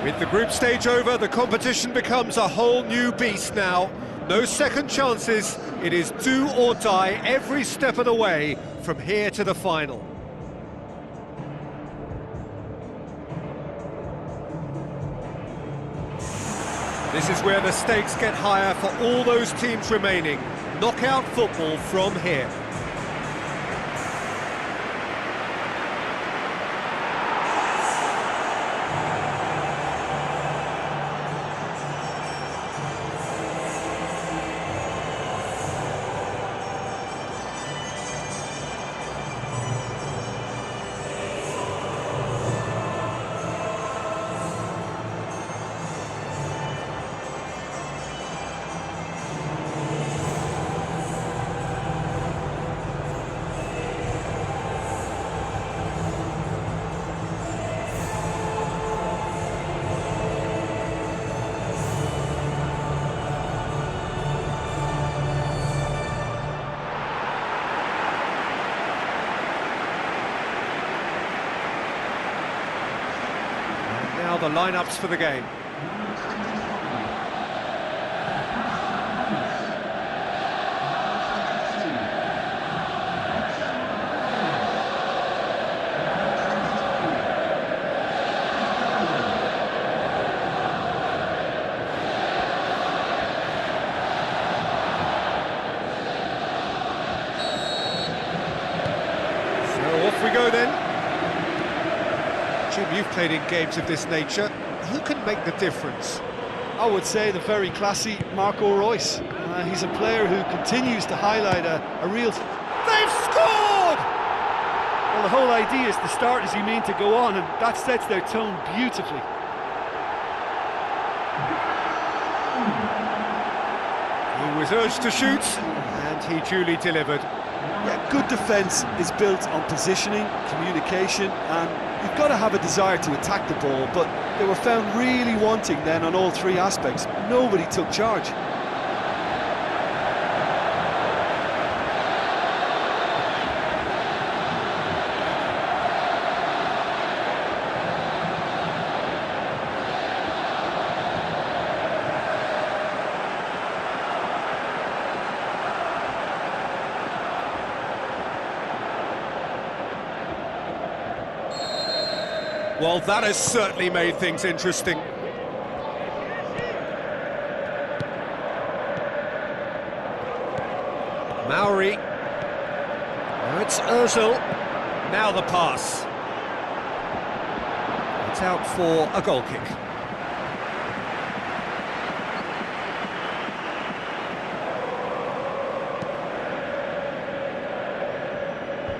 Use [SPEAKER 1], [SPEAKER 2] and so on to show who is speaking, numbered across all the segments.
[SPEAKER 1] With the group stage over, the competition becomes a whole new beast now. No second chances, it is do or die every step of the way from here to the final. This is where the stakes get higher for all those teams remaining. Knockout football from here. Now the lineups for the game. So off we go then. Jim, you've played in games of this nature. Who can make the difference?
[SPEAKER 2] I would say the very classy Marco Reus. He's a player who continues to highlight a real...
[SPEAKER 1] They've scored!
[SPEAKER 2] Well, the whole idea is to start as you mean to go on, and that sets their tone beautifully.
[SPEAKER 1] He was urged to shoot, and he duly delivered.
[SPEAKER 2] Yeah, good defence is built on positioning, communication, and you've got to have a desire to attack the ball, but they were found really wanting then on all three aspects. Nobody took charge.
[SPEAKER 1] Well, that has certainly made things interesting. Mauri. Now it's Ozil. Now the pass. It's out for a goal kick.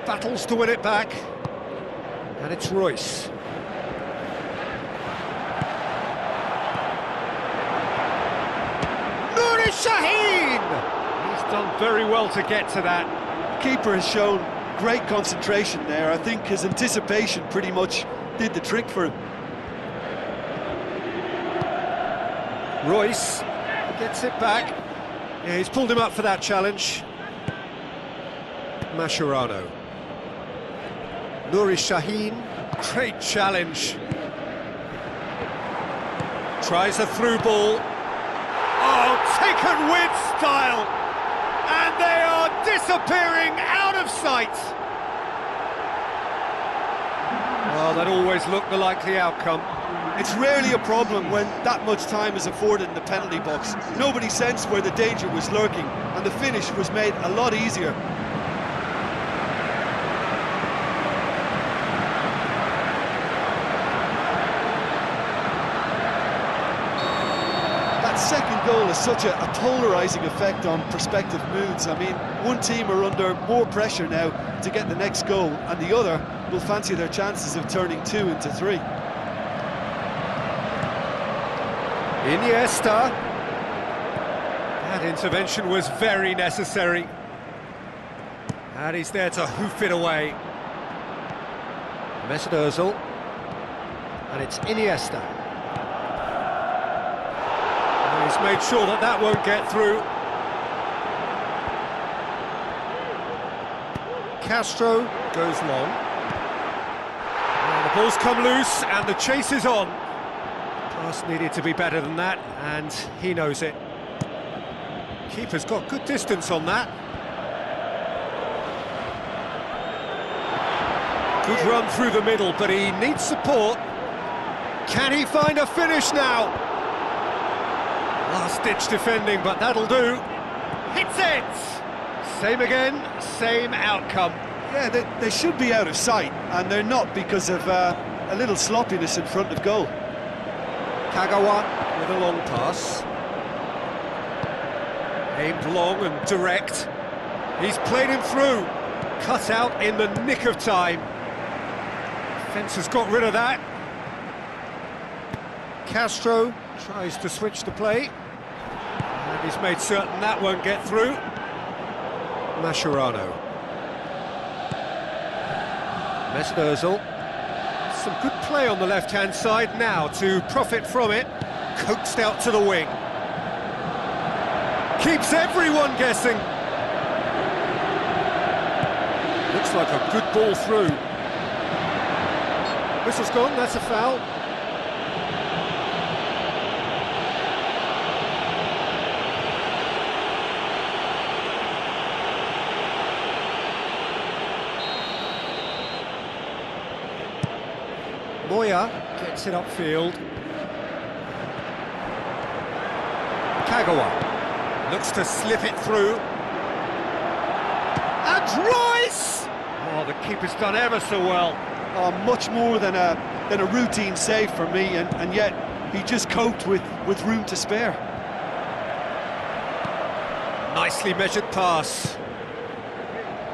[SPEAKER 1] Battles to win it back. And it's Reus. Shaheen! He's done very well to get to that.
[SPEAKER 2] The keeper has shown great concentration there. I think his anticipation pretty much did the trick for him.
[SPEAKER 1] Reus gets it back. Yeah, he's pulled him up for that challenge. Mascherano. Nuri Shaheen, great challenge. Tries a through ball. Oh, taken with style, and they are disappearing out of sight. Well, that always looked the likely outcome.
[SPEAKER 2] It's rarely a problem when that much time is afforded in the penalty box. Nobody sensed where the danger was lurking, and the finish was made a lot easier. Second goal has such a polarising effect on prospective moods. I mean, one team are under more pressure now to get the next goal, and the other will fancy their chances of turning 2 into 3.
[SPEAKER 1] Iniesta. That intervention was very necessary. And he's there to hoof it away. Mesut Ozil. And it's Iniesta. He's made sure that that won't get through. Castro goes long. And the ball's come loose and the chase is on. Pass needed to be better than that, and he knows it. Keeper's got good distance on that. Good run through the middle, but he needs support. Can he find a finish now? Last-ditch defending, but that'll do. Hits it! Same again, same outcome.
[SPEAKER 2] Yeah, they should be out of sight, and they're not because of a little sloppiness in front of goal.
[SPEAKER 1] Kagawa with a long pass. Aimed long and direct. He's played him through. Cut out in the nick of time. Defence has got rid of that. Castro tries to switch the play. And he's made certain that won't get through. Mascherano. Mesut Ozil. Some good play on the left-hand side now to profit from it. Coaxed out to the wing. Keeps everyone guessing. Looks like a good ball through. Whistle's gone, that's a foul. Moya gets it upfield. Kagawa looks to slip it through. And Royce! Oh, the keeper's done ever so well.
[SPEAKER 2] Oh, much more than a routine save for me, and yet he just coped with room to spare.
[SPEAKER 1] Nicely measured pass.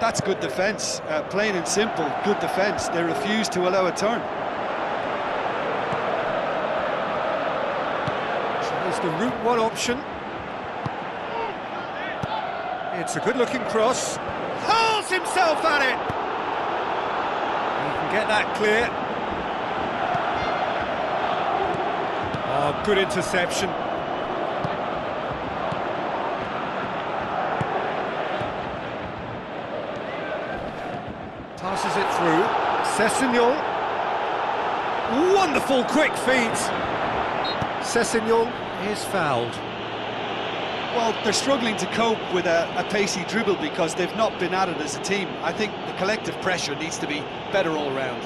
[SPEAKER 2] That's good defence, plain and simple, good defence. They refuse to allow a turn.
[SPEAKER 1] Tries the route one option. It's a good-looking cross. Hurls himself at it! He can get that clear. Oh, good interception. Passes it through. Sessegnon. Wonderful quick feet. Sessegnon is fouled.
[SPEAKER 2] Well, they're struggling to cope with a pacey dribble because they've not been at it as a team. I think the collective pressure needs to be better all round.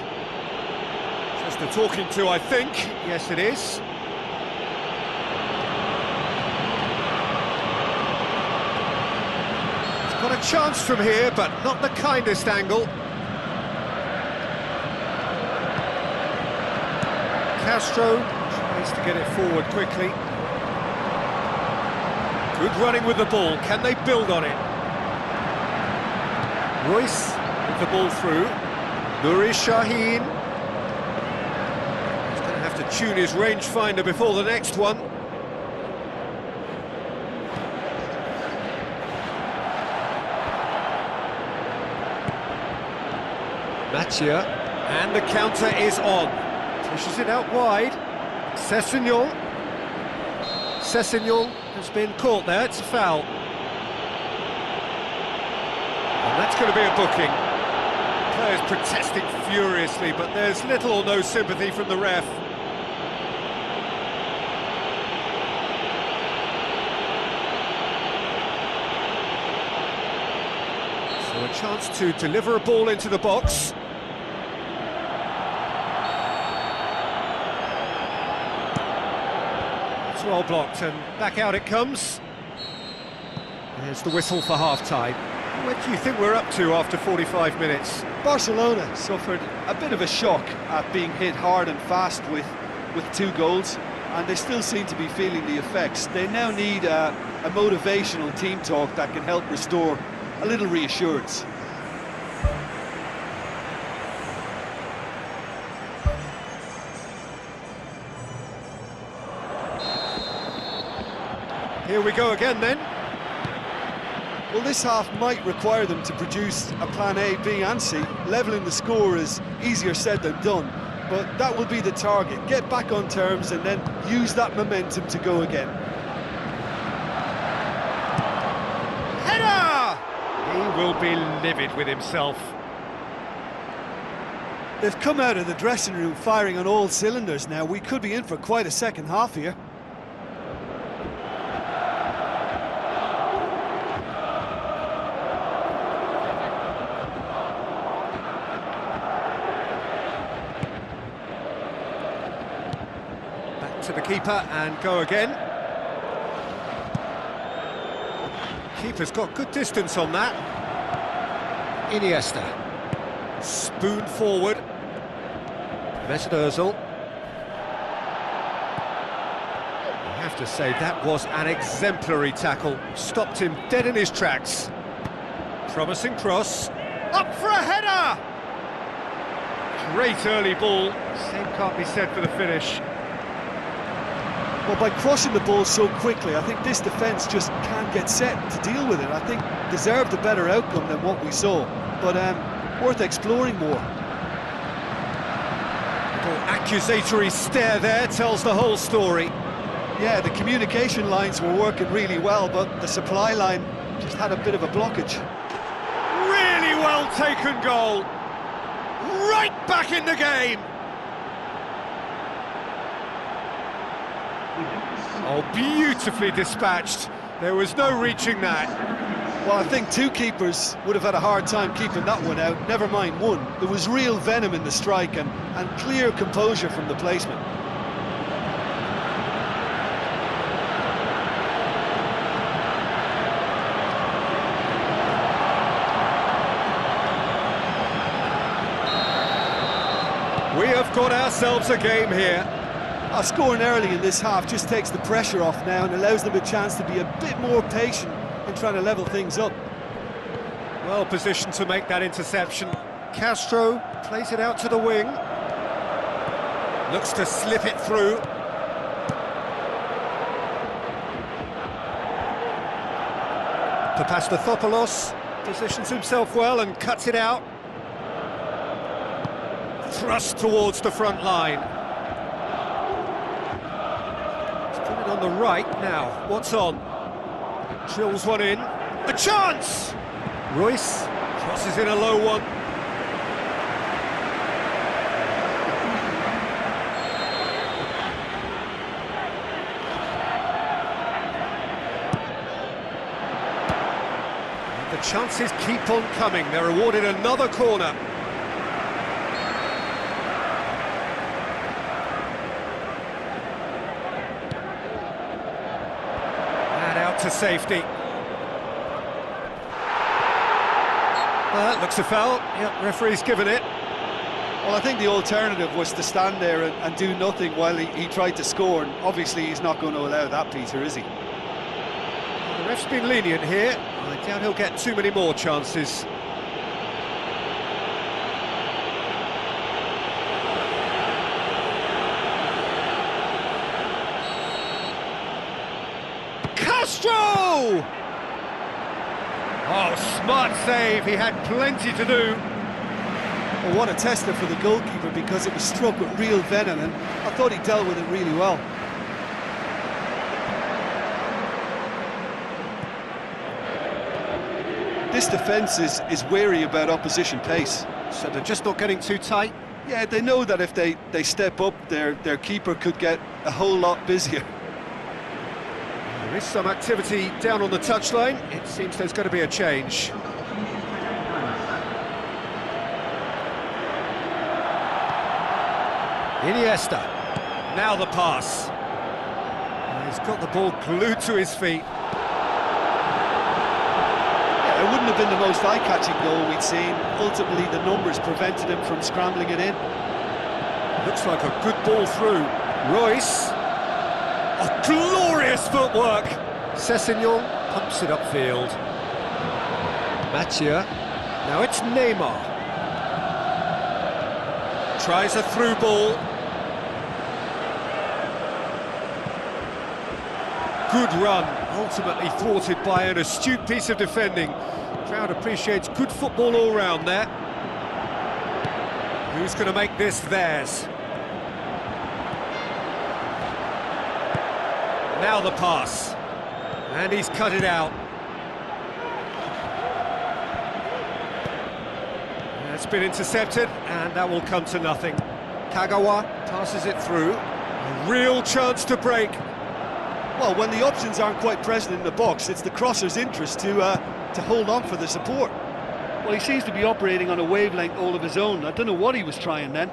[SPEAKER 1] Just a talking to, I think. Yes, it is. He's got a chance from here, but not the kindest angle. Castro tries to get it forward quickly. Good running with the ball. Can they build on it? Royce with the ball through. Nuri Sahin. He's going to have to tune his rangefinder before the next one. Mattia. And the counter is on. Pushes it out wide. Sessegnon. Sessegnon has been caught there, it's a foul. And that's going to be a booking. Players protesting furiously, but there's little or no sympathy from the ref. So a chance to deliver a ball into the box. Well blocked, and back out it comes. There's the whistle for half-time. What do you think we're up to after 45 minutes?
[SPEAKER 2] Barcelona suffered a bit of a shock at being hit hard and fast with 2 goals, and they still seem to be feeling the effects. They now need a motivational team talk that can help restore a little reassurance.
[SPEAKER 1] Here we go again then.
[SPEAKER 2] Well, this half might require them to produce a plan A, B and C. Levelling the score is easier said than done, but that will be the target. Get back on terms and then use that momentum to go again.
[SPEAKER 1] Header! He will be livid with himself.
[SPEAKER 2] They've come out of the dressing room firing on all cylinders now. We could be in for quite a second half here.
[SPEAKER 1] Back to the keeper and go again. Keeper's got good distance on that. Iniesta. Spoon forward. Mesut Ozil. I have to say that was an exemplary tackle. Stopped him dead in his tracks. Promising cross. Up for a header! Great early ball. Same can't be said for the finish.
[SPEAKER 2] Well, by crushing the ball so quickly, I think this defence just can't get set to deal with it. I think deserved a better outcome than what we saw, but worth exploring more.
[SPEAKER 1] Accusatory stare there tells the whole story.
[SPEAKER 2] Yeah, the communication lines were working really well, but the supply line just had a bit of a blockage.
[SPEAKER 1] Really well taken goal. Right back in the game. Oh, beautifully dispatched. There was no reaching that.
[SPEAKER 2] Well, I think two keepers would have had a hard time keeping that one out, never mind one. There was real venom in the strike and clear composure from the placement.
[SPEAKER 1] We have got ourselves a game here.
[SPEAKER 2] Scoring early in this half just takes the pressure off now and allows them a chance to be a bit more patient in trying to level things up.
[SPEAKER 1] Well positioned to make that interception. Castro plays it out to the wing. Looks to slip it through. Papastathopoulos positions himself well and cuts it out. Thrust towards the front line. On the right now, what's on? Drills one in. A chance! Royce crosses in a low one. And the chances keep on coming. They're awarded another corner. To safety. That looks a foul. Yep, referee's given it.
[SPEAKER 2] Well, I think the alternative was to stand there and do nothing while he tried to score, and obviously he's not going to allow that, Peter, is he?
[SPEAKER 1] Well, the ref's been lenient here. I doubt he'll get too many more chances. Castro! Oh, smart save. He had plenty to do.
[SPEAKER 2] Well, what a tester for the goalkeeper, because it was struck with real venom, and I thought he dealt with it really well. This defence is wary about opposition pace.
[SPEAKER 1] So they're just not getting too tight?
[SPEAKER 2] Yeah, they know that if they step up, their keeper could get a whole lot busier.
[SPEAKER 1] There is some activity down on the touchline. It seems there's going to be a change. Iniesta. Now the pass. He's got the ball glued to his feet.
[SPEAKER 2] Yeah, it wouldn't have been the most eye-catching goal we'd seen. Ultimately, the numbers prevented him from scrambling it in.
[SPEAKER 1] Looks like a good ball through. Royce. Oh, glorious footwork! Sessegnon pumps it upfield. Mathieu. Now it's Neymar. Tries a through ball. Good run, ultimately thwarted by an astute piece of defending. Crowd appreciates good football all round there. Who's going to make this theirs? Now the pass, and he's cut it out. It's been intercepted, and that will come to nothing. Kagawa passes it through. A real chance to break.
[SPEAKER 2] Well, when the options aren't quite present in the box, it's the crosser's interest to hold on for the support. Well, he seems to be operating on a wavelength all of his own. I don't know what he was trying then.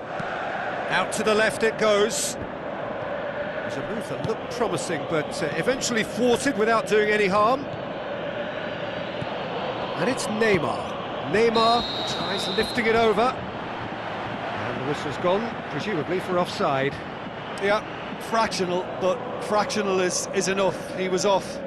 [SPEAKER 1] Out to the left it goes. It was a move that looked promising, but eventually thwarted without doing any harm. And it's Neymar. Neymar tries lifting it over. And the whistle's gone, presumably for offside.
[SPEAKER 2] Yeah, fractional, but fractional is enough. He was off.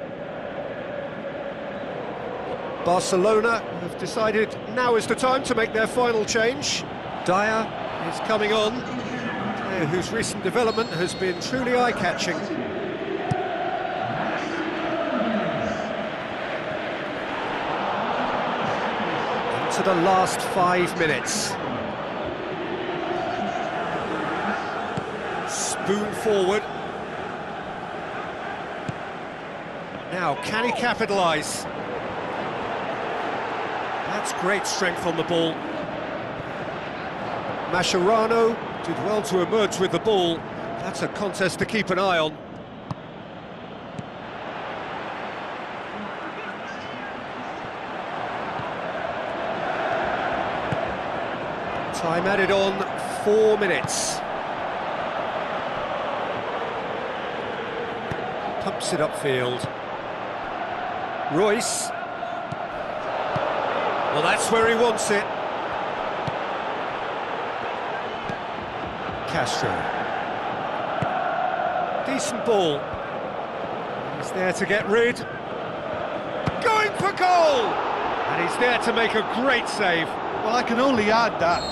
[SPEAKER 1] Barcelona have decided now is the time to make their final change. Dyer is coming on, a player whose recent development has been truly eye-catching. Into the last 5 minutes. Spoon forward. Now, can he capitalise? That's great strength on the ball. Mascherano did well to emerge with the ball. That's a contest to keep an eye on. Time added on, 4 minutes. Pumps it upfield. Royce. Well, that's where he wants it. Castro. Decent ball. He's there to get rid. Going for goal! And he's there to make a great save.
[SPEAKER 2] Well, I can only add that.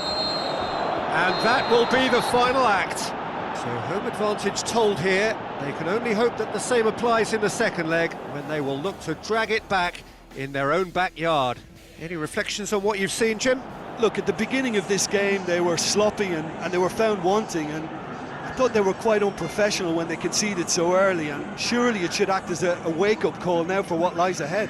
[SPEAKER 1] And that will be the final act. So home advantage told here. They can only hope that the same applies in the second leg, when they will look to drag it back in their own backyard. Any reflections on what you've seen, Jim?
[SPEAKER 2] Look, at the beginning of this game, they were sloppy and they were found wanting, and I thought they were quite unprofessional when they conceded so early, and surely it should act as a wake-up call now for what lies ahead.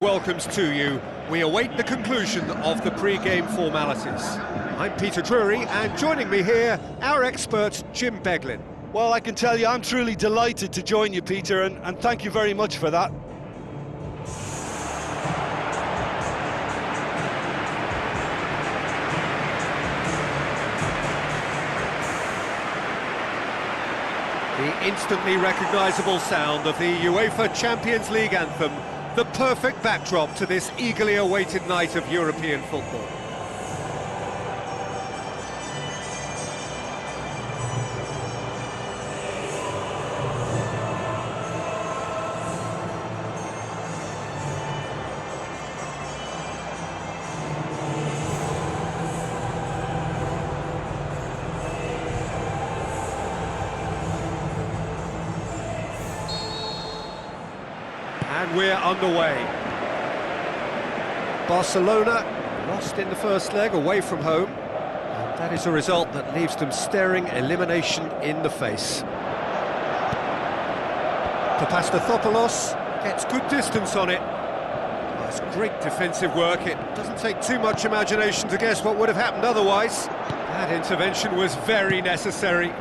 [SPEAKER 1] Welcomes to you. We await the conclusion of the pre-game formalities. I'm Peter Drury, and joining me here, our expert, Jim Beglin.
[SPEAKER 2] Well, I can tell you I'm truly delighted to join you, Peter, and thank you very much for that.
[SPEAKER 1] The instantly recognisable sound of the UEFA Champions League anthem, the perfect backdrop to this eagerly awaited night of European football. And we're underway. Barcelona lost in the first leg away from home. And that is a result that leaves them staring elimination in the face. Papastathopoulos gets good distance on it. That's great defensive work. It doesn't take too much imagination to guess what would have happened otherwise. That intervention was very necessary.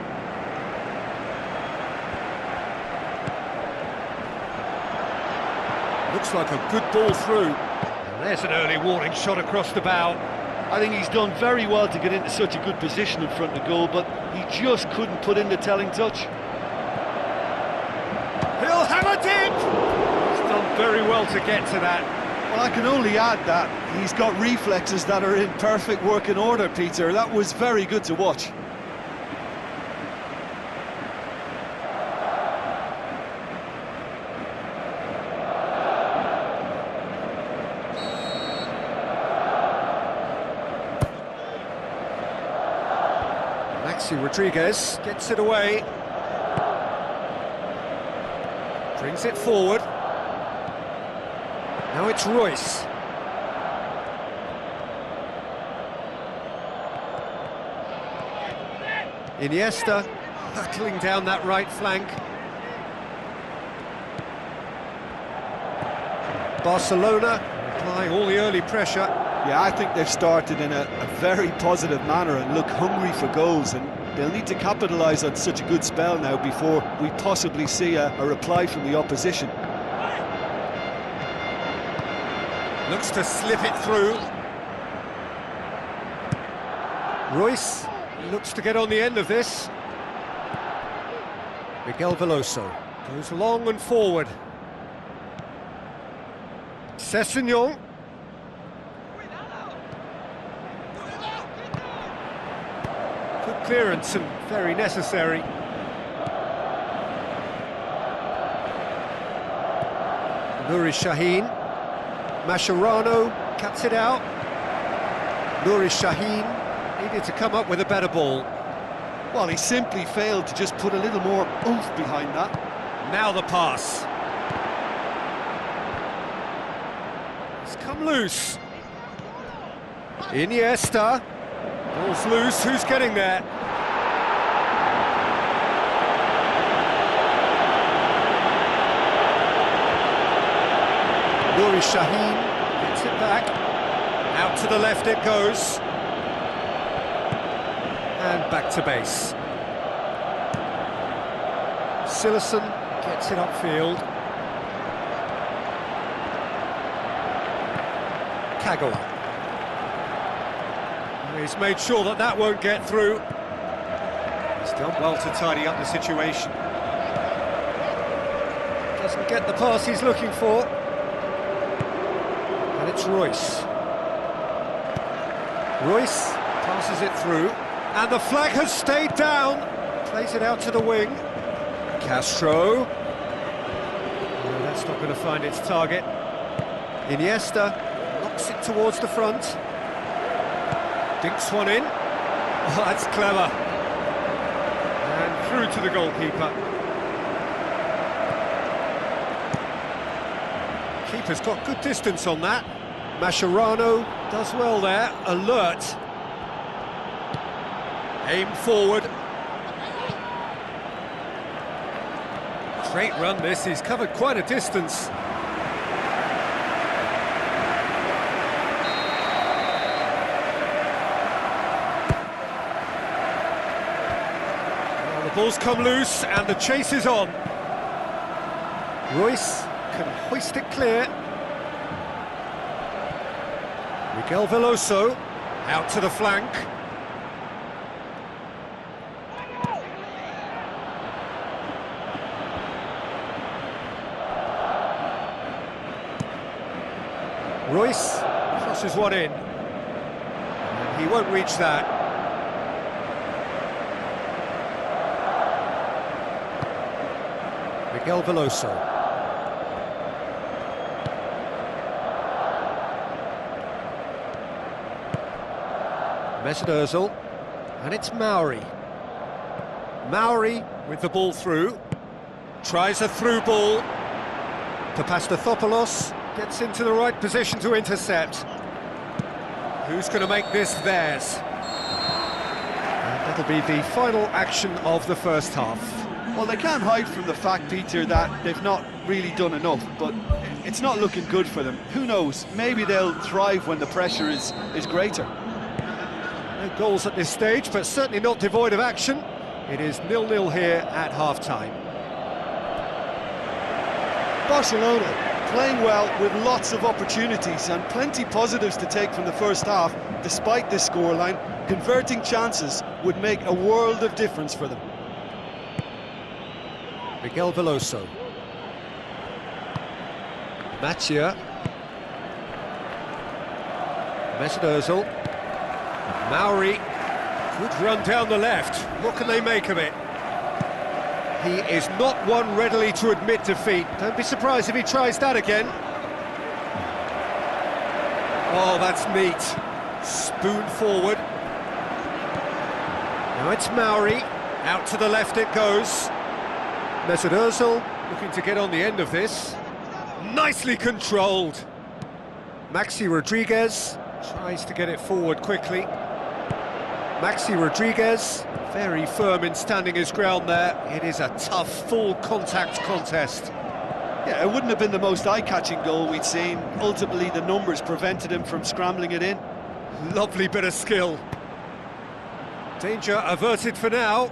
[SPEAKER 1] Looks like a good ball through. And there's an early warning shot across the bow.
[SPEAKER 2] I think he's done very well to get into such a good position in front of goal, but he just couldn't put in the telling touch.
[SPEAKER 1] He'll have it in! He's done very well to get to that.
[SPEAKER 2] Well, I can only add that he's got reflexes that are in perfect working order, Peter. That was very good to watch.
[SPEAKER 1] Maxi Rodriguez gets it away. Brings it forward. Now it's Royce. Iniesta hurtling down that right flank. Barcelona applying all the early pressure.
[SPEAKER 2] Yeah, I think they've started in a very positive manner and look hungry for goals, and they'll need to capitalise on such a good spell now before we possibly see a reply from the opposition.
[SPEAKER 1] Looks to slip it through. Royce looks to get on the end of this. Miguel Veloso goes long and forward. Sessegnon. Good clearance and very necessary. Nuri Sahin. Mascherano cuts it out. Nuri Sahin needed to come up with a better ball.
[SPEAKER 2] Well, he simply failed to just put a little more oomph behind that.
[SPEAKER 1] Now the pass. It's come loose. Iniesta. Ball's loose, who's getting there? Nuri Sahin gets it back. Out to the left it goes. And back to base. Silerson gets it upfield. Kagawa. He's made sure that that won't get through. He's done well to tidy up the situation. Doesn't get the pass he's looking for. And it's Royce. Royce passes it through. And the flag has stayed down. Plays it out to the wing. Castro. No, that's not going to find its target. Iniesta knocks it towards the front. Dinks one in. Oh, that's clever. And through to the goalkeeper. Keeper's got good distance on that. Mascherano does well there. Alert. Aim forward. Great run this, he's covered quite a distance. Well, the ball's come loose and the chase is on. Royce can hoist it clear. Miguel Veloso out to the flank. Royce crosses one in. And he won't reach that. Miguel Veloso. Mesut Ozil. And it's Mauri. Mauri with the ball through. Tries a through ball. Papastathopoulos gets into the right position to intercept. Who's going to make this theirs? And that'll be the final action of the first half.
[SPEAKER 2] Well, they can't hide from the fact, Peter, that they've not really done enough, but it's not looking good for them. Who knows? Maybe they'll thrive when the pressure is greater.
[SPEAKER 1] No goals at this stage, but certainly not devoid of action. It is 0-0 here at half-time.
[SPEAKER 2] Barcelona playing well with lots of opportunities and plenty positives to take from the first half. Despite this scoreline, converting chances would make a world of difference for them.
[SPEAKER 1] Miguel Veloso. Mattia. Mesut Ozil. Mauri. Good run down the left. What can they make of it? He is not one readily to admit defeat. Don't be surprised if he tries that again. Oh, that's neat. Spoon forward. Now it's Mauri. Out to the left it goes. Mesut Ozil looking to get on the end of this. Nicely controlled. Maxi Rodriguez tries to get it forward quickly. Maxi Rodriguez, very firm in standing his ground there. It is a tough, full-contact contest.
[SPEAKER 2] Yeah, it wouldn't have been the most eye-catching goal we'd seen. Ultimately, the numbers prevented him from scrambling it in.
[SPEAKER 1] Lovely bit of skill. Danger averted for now.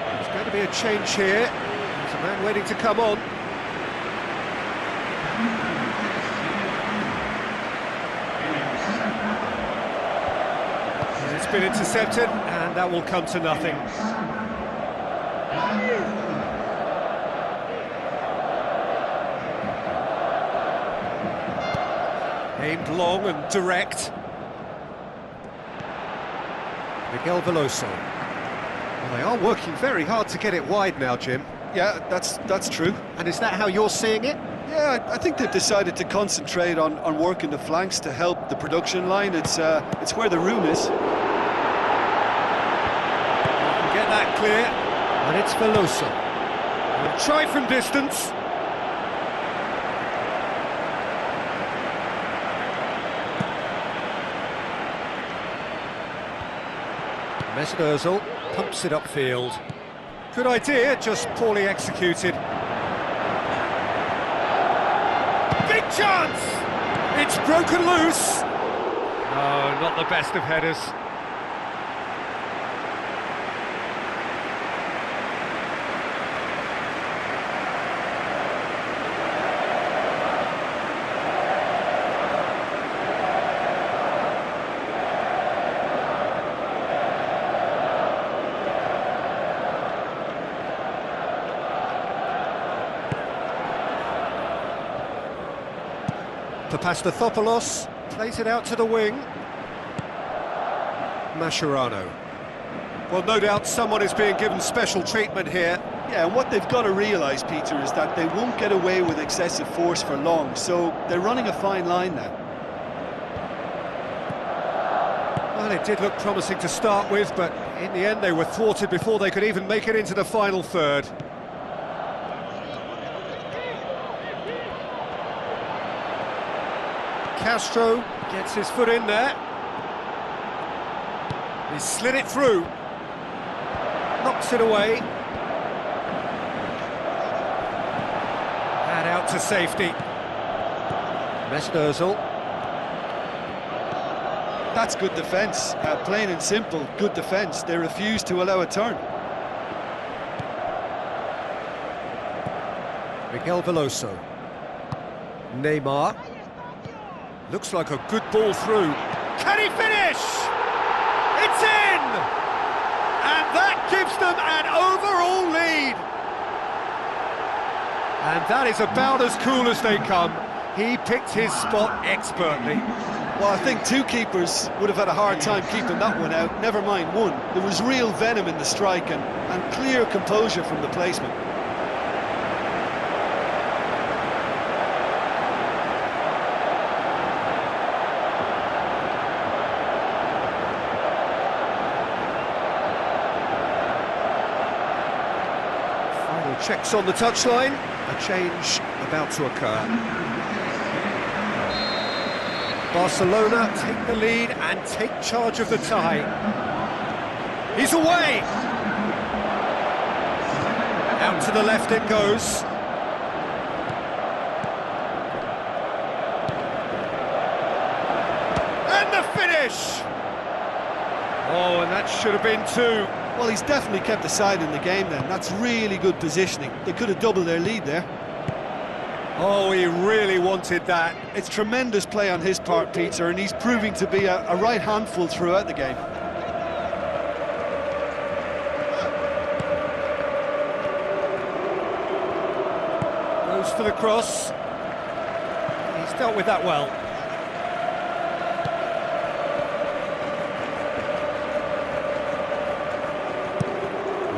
[SPEAKER 1] There's going to be a change here. There's a man waiting to come on. It's been intercepted, and that will come to nothing. Aimed long and direct. Miguel Veloso. Well, they are working very hard to get it wide now, Jim.
[SPEAKER 2] Yeah, that's true.
[SPEAKER 1] And is that how you're seeing it?
[SPEAKER 2] Yeah, I think they've decided to concentrate on working the flanks to help the production line. It's where the room is.
[SPEAKER 1] Get that clear, and it's Veloso. We'll try from distance. Mesut Ozil pumps it upfield. Good idea, just poorly executed. Big chance! It's broken loose. No, not the best of headers. Papastathopoulos plays it out to the wing. Mascherano. Well, no doubt someone is being given special treatment here.
[SPEAKER 2] Yeah, and what they've got to realise, Peter, is that they won't get away with excessive force for long, so they're running a fine line now.
[SPEAKER 1] Well, it did look promising to start with, but in the end they were thwarted before they could even make it into the final third. Castro gets his foot in there. He slid it through. Knocks it away. And out to safety. Mesut Ozil.
[SPEAKER 2] That's good defence, plain and simple, good defence. They refuse to allow a turn.
[SPEAKER 1] Miguel Veloso. Neymar. Looks like a good ball through. Can he finish? It's in! And that gives them an overall lead. And that is about as cool as they come. He picked his spot expertly.
[SPEAKER 2] Well, I think two keepers would have had a hard time keeping that one out, never mind one. There was real venom in the strike and clear composure from the placement.
[SPEAKER 1] Checks on the touchline, a change about to occur. Barcelona take the lead and take charge of the tie. He's away! Out to the left it goes. And the finish! Oh, and that should have been two.
[SPEAKER 2] Well, he's definitely kept the side in the game then. That's really good positioning. They could have doubled their lead there.
[SPEAKER 1] Oh, he really wanted that.
[SPEAKER 2] It's tremendous play on his part, Peter, and he's proving to be a right handful throughout the game.
[SPEAKER 1] Goes for the cross. He's dealt with that well.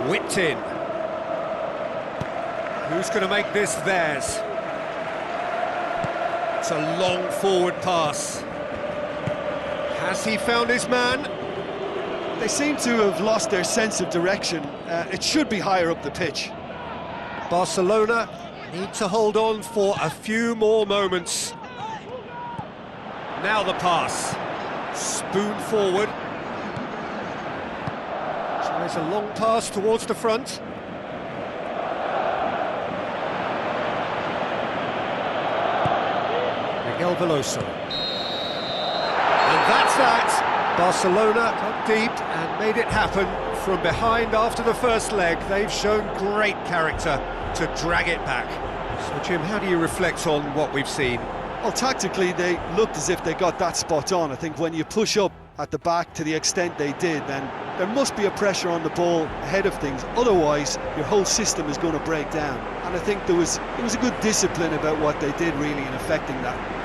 [SPEAKER 1] Whipped in. Who's going to make this theirs? It's a long forward pass. Has he found his man?
[SPEAKER 2] They seem to have lost their sense of direction. It should be higher up the pitch.
[SPEAKER 1] Barcelona need to hold on for a few more moments. Now the pass. Spoon forward. Tries a long pass towards the front. Miguel Veloso. And that's that. Barcelona got deep and made it happen from behind after the first leg. They've shown great character to drag it back. So Jim, how do you reflect on what we've seen?
[SPEAKER 2] Well, tactically they looked as if they got that spot on. I think when you push up at the back to the extent they did, then there must be a pressure on the ball ahead of things. Otherwise, your whole system is going to break down. And I think there was a good discipline about what they did really in affecting that.